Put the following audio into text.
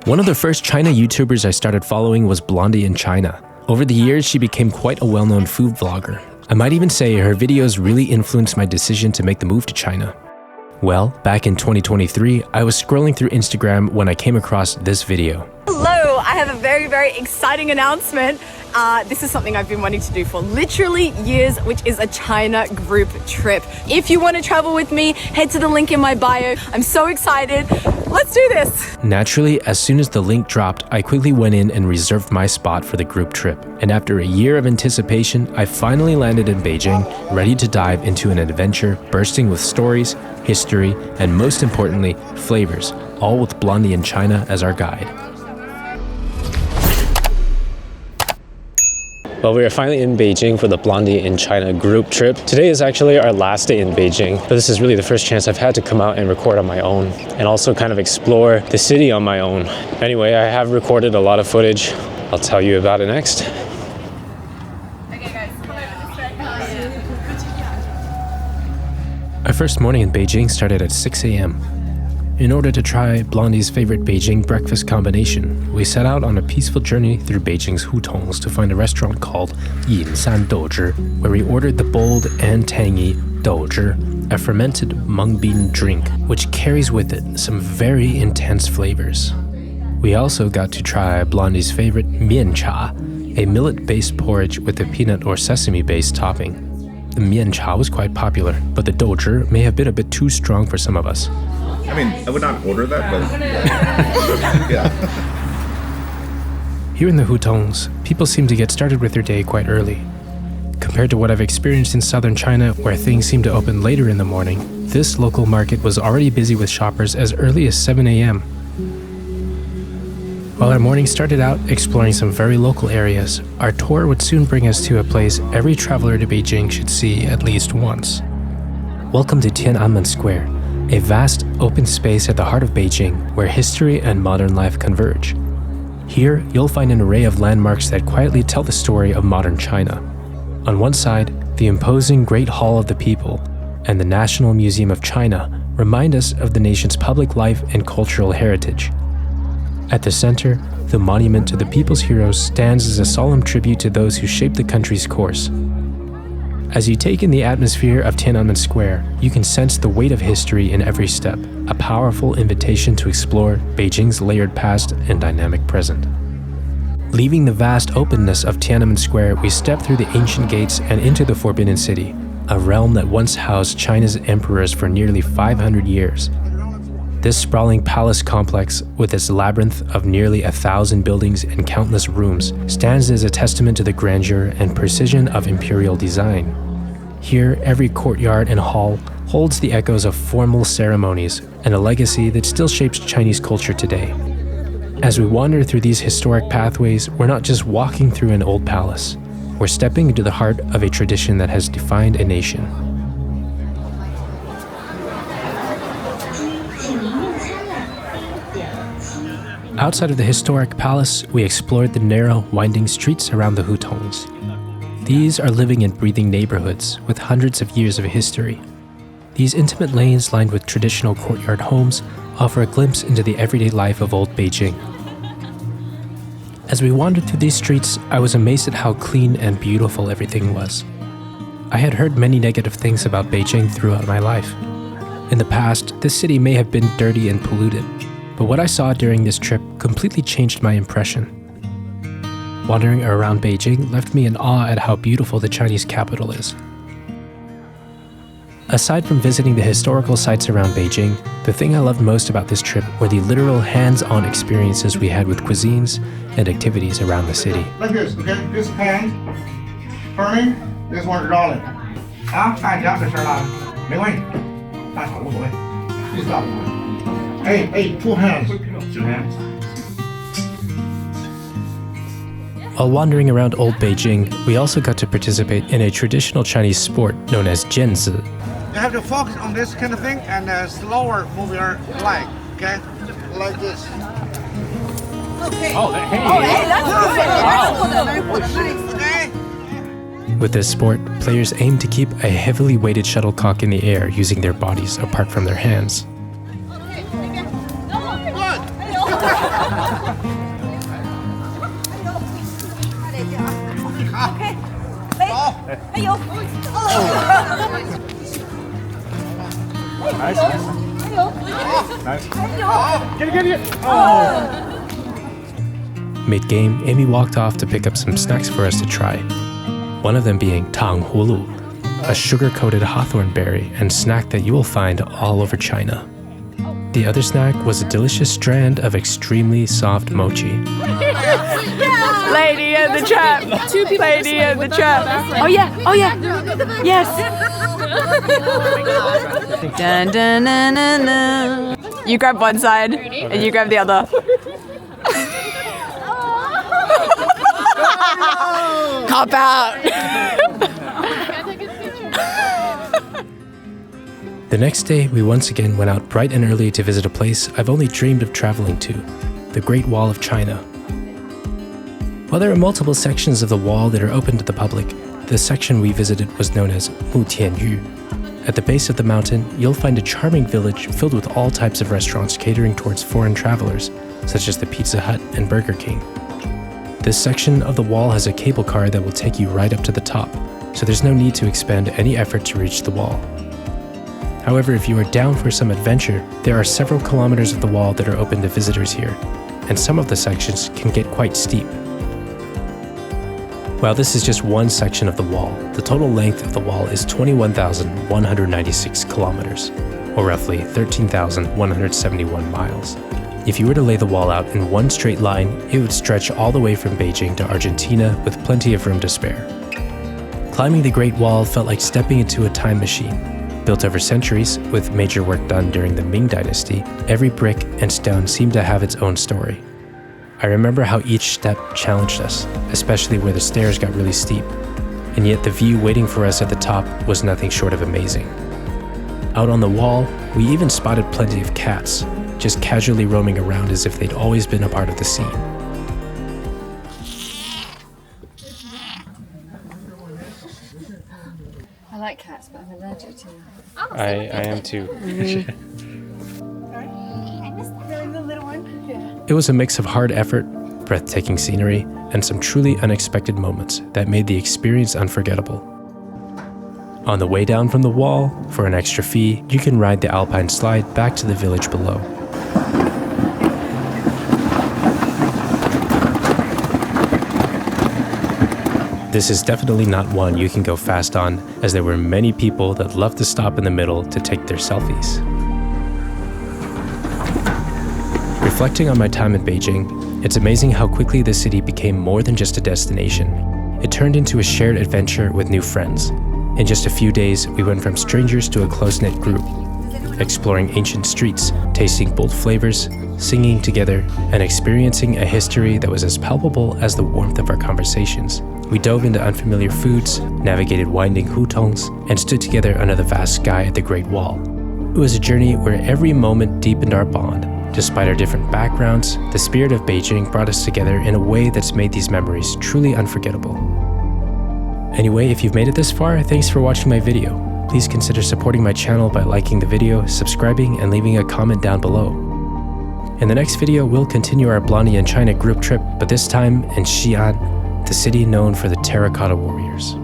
One of the first China YouTubers I started following was Blondie in China. Over the years, she became quite a well-known food vlogger. I might even say her videos really influenced my decision to make the move to China. Well, back in 2023, I was scrolling through Instagram when I came across this video. Hello, I have a very, very exciting announcement. This is something I've been wanting to do for literally years, which is a China group trip. If you want to travel with me, head to the link in my bio. I'm so excited. Let's do this. Naturally, as soon as the link dropped, I quickly went in and reserved my spot for the group trip. And after a year of anticipation, I finally landed in Beijing, ready to dive into an adventure bursting with stories, history, and most importantly, flavors, all with Blondie in China as our guide. Well, we are finally in Beijing for the Blondie in China group trip. Today is actually our last day in Beijing, but this is really the first chance I've had to come out and record on my own and also kind of explore the city on my own. Anyway, I have recorded a lot of footage. I'll tell you about it next. Okay guys, come over this way. Our first morning in Beijing started at 6 a.m. In order to try Blondie's favorite Beijing breakfast combination, we set out on a peaceful journey through Beijing's Hutongs to find a restaurant called Yin San Douzhi, where we ordered the bold and tangy Douzhi, a fermented mung bean drink, which carries with it some very intense flavors. We also got to try Blondie's favorite miancha, a millet-based porridge with a peanut or sesame-based topping. The miancha was quite popular, but the Douzhi may have been a bit too strong for some of us. I mean, I would not order that, but yeah. Here in the Hutongs, people seem to get started with their day quite early. Compared to what I've experienced in southern China, where things seem to open later in the morning, this local market was already busy with shoppers as early as 7 a.m. While our morning started out exploring some very local areas, our tour would soon bring us to a place every traveler to Beijing should see at least once. Welcome to Tiananmen Square, a vast open space at the heart of Beijing where history and modern life converge. Here, you'll find an array of landmarks that quietly tell the story of modern China. On one side, the imposing Great Hall of the People and the National Museum of China remind us of the nation's public life and cultural heritage. At the center, the monument to the people's heroes stands as a solemn tribute to those who shaped the country's course. As you take in the atmosphere of Tiananmen Square, you can sense the weight of history in every step, a powerful invitation to explore Beijing's layered past and dynamic present. Leaving the vast openness of Tiananmen Square, we step through the ancient gates and into the Forbidden City, a realm that once housed China's emperors for nearly 500 years. This sprawling palace complex, with its labyrinth of nearly 1,000 buildings and countless rooms, stands as a testament to the grandeur and precision of imperial design. Here, every courtyard and hall holds the echoes of formal ceremonies and a legacy that still shapes Chinese culture today. As we wander through these historic pathways, we're not just walking through an old palace. We're stepping into the heart of a tradition that has defined a nation. Outside of the historic palace, we explored the narrow, winding streets around the Hutongs. These are living and breathing neighborhoods with hundreds of years of history. These intimate lanes lined with traditional courtyard homes offer a glimpse into the everyday life of old Beijing. As we wandered through these streets, I was amazed at how clean and beautiful everything was. I had heard many negative things about Beijing throughout my life. In the past, this city may have been dirty and polluted, but what I saw during this trip completely changed my impression. Wandering around Beijing left me in awe at how beautiful the Chinese capital is. Aside from visiting the historical sites around Beijing, the thing I loved most about this trip were the literal hands-on experiences we had with cuisines and activities around the city. Like this, okay? This pan, burning, this one rolling. 啊，看这样的事了，没关系，大小无所谓，意思大无所谓。two hands. While wandering around old Beijing, we also got to participate in a traditional Chinese sport known as jianzi. You have to focus on this kind of thing and slower move your leg, okay? Like this. Okay. Oh, hey. Oh, hey, that's Wow. Okay. With this sport, players aim to keep a heavily weighted shuttlecock in the air using their bodies apart from their hands. Good. Mid-game, Amy walked off to pick up some snacks for us to try. One of them being Tanghulu, a sugar-coated hawthorn berry and snack that you will find all over China. The other snack was a delicious strand of extremely soft mochi. Lady in the trap. Lady in the trap. Oh yeah. Oh yeah. Yes. Dun, dun, dun, dun, dun. You grab one side and you grab the other. Cop out. The next day, we once again went out bright and early to visit a place I've only dreamed of traveling to, the Great Wall of China. While there are multiple sections of the wall that are open to the public, the section we visited was known as Mutianyu. At the base of the mountain, you'll find a charming village filled with all types of restaurants catering towards foreign travelers, such as the Pizza Hut and Burger King. This section of the wall has a cable car that will take you right up to the top, so there's no need to expend any effort to reach the wall. However, if you are down for some adventure, there are several kilometers of the wall that are open to visitors here, and some of the sections can get quite steep. While this is just one section of the wall, the total length of the wall is 21,196 kilometers, or roughly 13,171 miles. If you were to lay the wall out in one straight line, it would stretch all the way from Beijing to Argentina with plenty of room to spare. Climbing the Great Wall felt like stepping into a time machine. Built over centuries, with major work done during the Ming Dynasty, every brick and stone seemed to have its own story. I remember how each step challenged us, especially where the stairs got really steep, and yet the view waiting for us at the top was nothing short of amazing. Out on the wall, we even spotted plenty of cats, just casually roaming around as if they'd always been a part of the scene. I like cats, but I'm allergic to them. I am too. It was a mix of hard effort, breathtaking scenery, and some truly unexpected moments that made the experience unforgettable. On the way down from the wall, for an extra fee, you can ride the alpine slide back to the village below. This is definitely not one you can go fast on, as there were many people that loved to stop in the middle to take their selfies. Reflecting on my time in Beijing, it's amazing how quickly the city became more than just a destination. It turned into a shared adventure with new friends. In just a few days, we went from strangers to a close-knit group, exploring ancient streets, tasting bold flavors, singing together, and experiencing a history that was as palpable as the warmth of our conversations. We dove into unfamiliar foods, navigated winding Hutongs, and stood together under the vast sky at the Great Wall. It was a journey where every moment deepened our bond. Despite our different backgrounds, the spirit of Beijing brought us together in a way that's made these memories truly unforgettable. Anyway, if you've made it this far, thanks for watching my video. Please consider supporting my channel by liking the video, subscribing, and leaving a comment down below. In the next video, we'll continue our Blondie and China group trip, but this time in Xi'an, the city known for the terracotta warriors.